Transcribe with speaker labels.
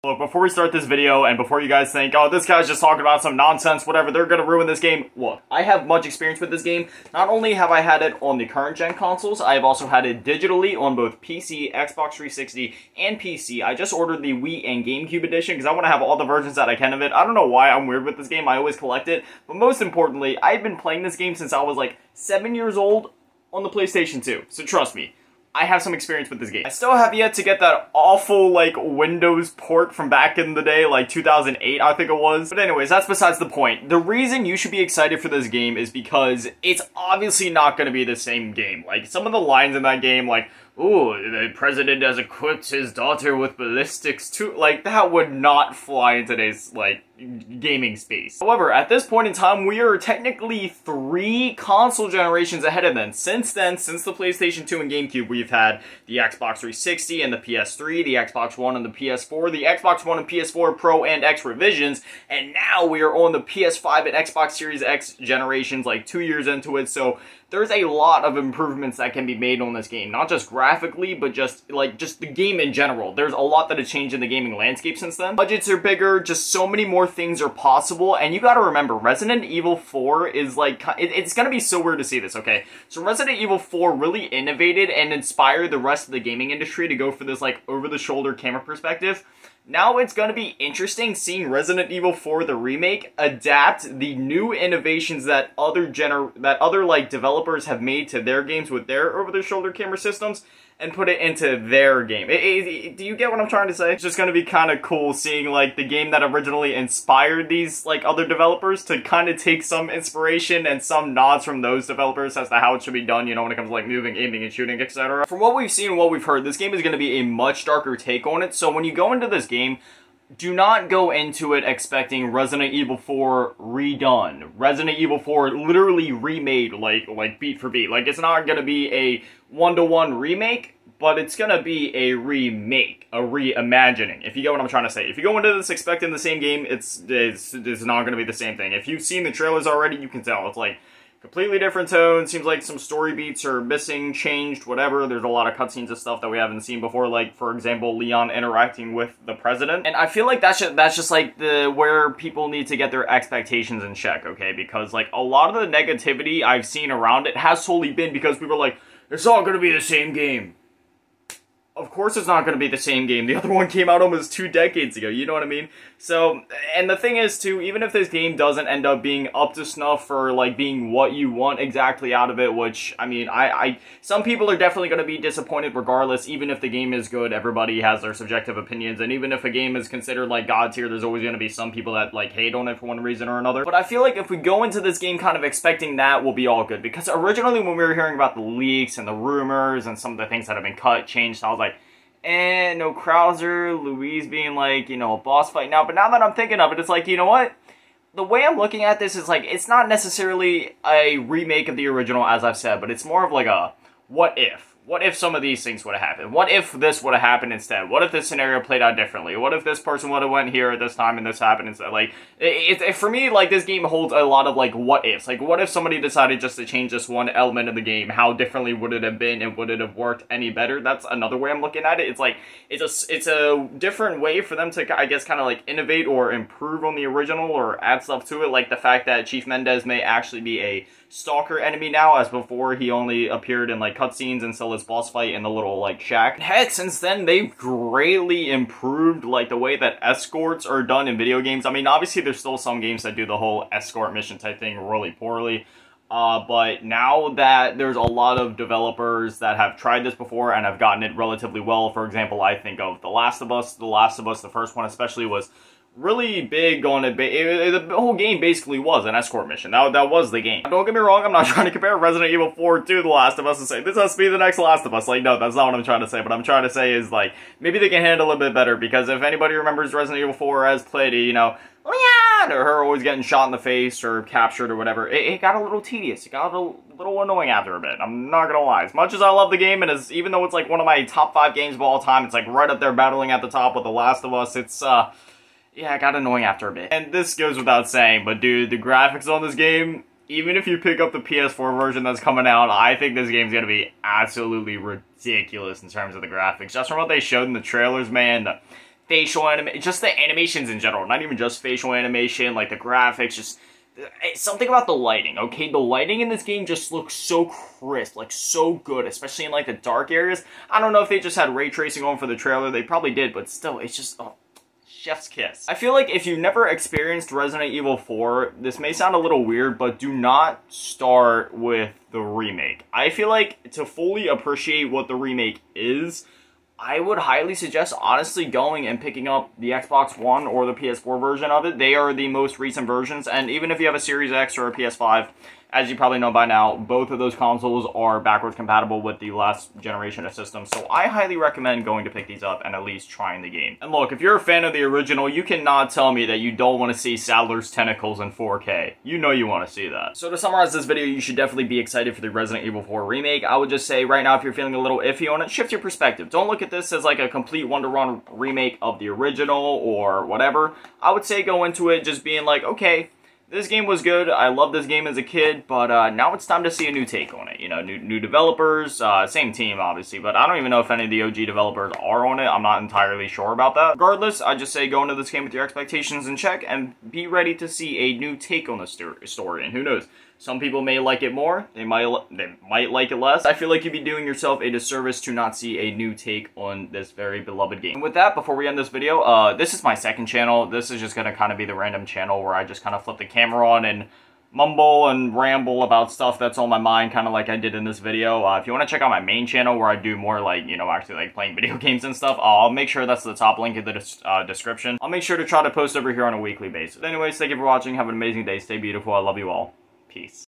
Speaker 1: Look, before we start this video, and before you guys think, oh, this guy's just talking about some nonsense, whatever, they're gonna ruin this game. Look, I have much experience with this game. Not only have I had it on the current gen consoles, I have also had it digitally on both PC, Xbox 360, and PC. I just ordered the Wii and GameCube edition because I want to have all the versions that I can of it. I don't know why I'm weird with this game. I always collect it. But most importantly, I've been playing this game since I was like 7 years old on the PlayStation 2. So trust me, I have some experience with this game. I still have yet to get that awful, like, Windows port from back in the day, like 2008, I think it was. But anyways, that's besides the point. The reason you should be excited for this game is because it's obviously not going to be the same game. Like, some of the lines in that game, like, ooh, the president has equipped his daughter with ballistics too. Like, that would not fly in today's, like, gaming space. However, at this point in time, we are technically 3 console generations ahead of them. Since then, since the PlayStation 2 and GameCube, we've had the Xbox 360 and the PS3, the Xbox One and the PS4, the Xbox One and PS4 Pro and X revisions, and now we are on the PS5 and Xbox Series X generations, like 2 years into it, so there's a lot of improvements that can be made on this game. Not just graphically, but just the game in general. There's a lot that has changed in the gaming landscape since then. Budgets are bigger, just so many more things are possible, and you gotta remember, Resident Evil 4 is like, it's gonna be so weird to see this, okay? So Resident Evil 4 really innovated and inspired the rest of the gaming industry to go for this, like, over-the-shoulder camera perspective. Now it's going to be interesting seeing Resident Evil 4 the remake adapt the new innovations that other like developers have made to their games with their over-the-shoulder camera systems and put it into their game. Do you get what I'm trying to say? It's just going to be kind of cool seeing, like, the game that originally inspired these, like, other developers to kind of take some inspiration and some nods from those developers as to how it should be done, you know, when it comes to, like, moving, aiming, and shooting, etc. From what we've seen and what we've heard, this game is going to be a much darker take on it, so when you go into this game, do not go into it expecting Resident Evil 4 redone. Resident Evil 4 literally remade, like beat for beat. Like, it's not gonna be a one-to-one remake, but it's gonna be a remake, a reimagining, if you get what I'm trying to say. If you go into this expecting the same game, it's not gonna be the same thing. If you've seen the trailers already, you can tell. It's like completely different tone. Seems like some story beats are missing, changed, whatever. There's a lot of cutscenes and stuff that we haven't seen before, like, for example, Leon interacting with the president. And I feel like that's just like where people need to get their expectations in check, okay? Because, like, a lot of the negativity I've seen around it has solely been because people are like, it's all gonna be the same game. Of course it's not going to be the same game. The other one came out almost 2 decades ago, you know what I mean? So, and the thing is, too, even if this game doesn't end up being up to snuff for, like, being what you want exactly out of it, which, I mean, some people are definitely going to be disappointed regardless, even if the game is good. Everybody has their subjective opinions, and even if a game is considered, like, God tier, there's always going to be some people that, like, hate on it for one reason or another. But I feel like if we go into this game kind of expecting that, we'll be all good. Because originally, when we were hearing about the leaks and the rumors and some of the things that have been cut, changed, I was like, no Krauser, Louise being, like, you know, a boss fight now. But now that I'm thinking of it, it's like, you know what? The way I'm looking at this is, like, it's not necessarily a remake of the original, as I've said, but it's more of, like, a what if. What if some of these things would have happened? What if this would have happened instead? What if this scenario played out differently? What if this person would have went here at this time and this happened instead? Like, for me, like, this game holds a lot of, like, what ifs. Like, what if somebody decided just to change this one element of the game? How differently would it have been, and would it have worked any better? That's another way I'm looking at it. It's like, it's a different way for them to, I guess, kind of, like, innovate or improve on the original or add stuff to it. Like, the fact that Chief Mendez may actually be a stalker enemy now, as before he only appeared in, like, cutscenes and still his boss fight in the little, like, shack. Heck, since then, they've greatly improved, like, the way that escorts are done in video games. I mean, obviously, there's still some games that do the whole escort mission type thing really poorly. But now that there's a lot of developers that have tried this before and have gotten it relatively well, for example, I think of The Last of Us. The Last of Us, the first one especially, was really big on it. The whole game basically was an escort mission. That was the game. Don't get me wrong, I'm not trying to compare Resident Evil 4 to The Last of Us and say, this has to be the next Last of Us. Like, no, that's not what I'm trying to say. What I'm trying to say is, like, maybe they can handle it a bit better, because if anybody remembers Resident Evil 4 as played, you know, or her always getting shot in the face or captured or whatever, it got a little tedious. It got a little annoying after a bit. I'm not gonna lie. As much as I love the game, and even though it's, like, one of my top 5 games of all time, it's, like, right up there battling at the top with The Last of Us, it's, yeah, it got annoying after a bit. And this goes without saying, but dude, the graphics on this game, even if you pick up the PS4 version that's coming out, I think this game's gonna be absolutely ridiculous in terms of the graphics. Just from what they showed in the trailers, man, facial animation, just the animations in general, not even just facial animation, like the graphics, just something about the lighting, okay? The lighting in this game just looks so crisp, like so good, especially in like the dark areas. I don't know if they just had ray tracing on for the trailer, they probably did, but still, it's just, oh, chef's kiss. I feel like if you've never experienced Resident Evil 4, this may sound a little weird, but do not start with the remake. I feel like to fully appreciate what the remake is, I would highly suggest, honestly, going and picking up the Xbox One or the PS4 version of it. They are the most recent versions, and even if you have a Series X or a PS5, as you probably know by now, both of those consoles are backwards compatible with the last generation of systems, so I highly recommend going to pick these up and at least trying the game. And look, if you're a fan of the original, you cannot tell me that you don't want to see Sadler's tentacles in 4K. You know you want to see that. So to summarize this video, you should definitely be excited for the Resident Evil 4 Remake. I would just say right now, if you're feeling a little iffy on it, shift your perspective. Don't look at this as like a complete one-to-one remake of the original or whatever. I would say go into it just being like, okay, this game was good. I loved this game as a kid, but now it's time to see a new take on it. You know, new developers, same team, obviously, but I don't even know if any of the OG developers are on it. I'm not entirely sure about that. Regardless, I just say go into this game with your expectations in check and be ready to see a new take on the story. And who knows? Some people may like it more, they might like it less. I feel like you'd be doing yourself a disservice to not see a new take on this very beloved game. And with that, before we end this video, this is my second channel. This is just going to kind of be the random channel where I just kind of flip the camera on and mumble and ramble about stuff that's on my mind, kind of like I did in this video. If you want to check out my main channel where I do more like, you know, actually like playing video games and stuff, I'll make sure that's the top link in the description. I'll make sure to try to post over here on a weekly basis. Anyways, thank you for watching. Have an amazing day. Stay beautiful. I love you all. Peace.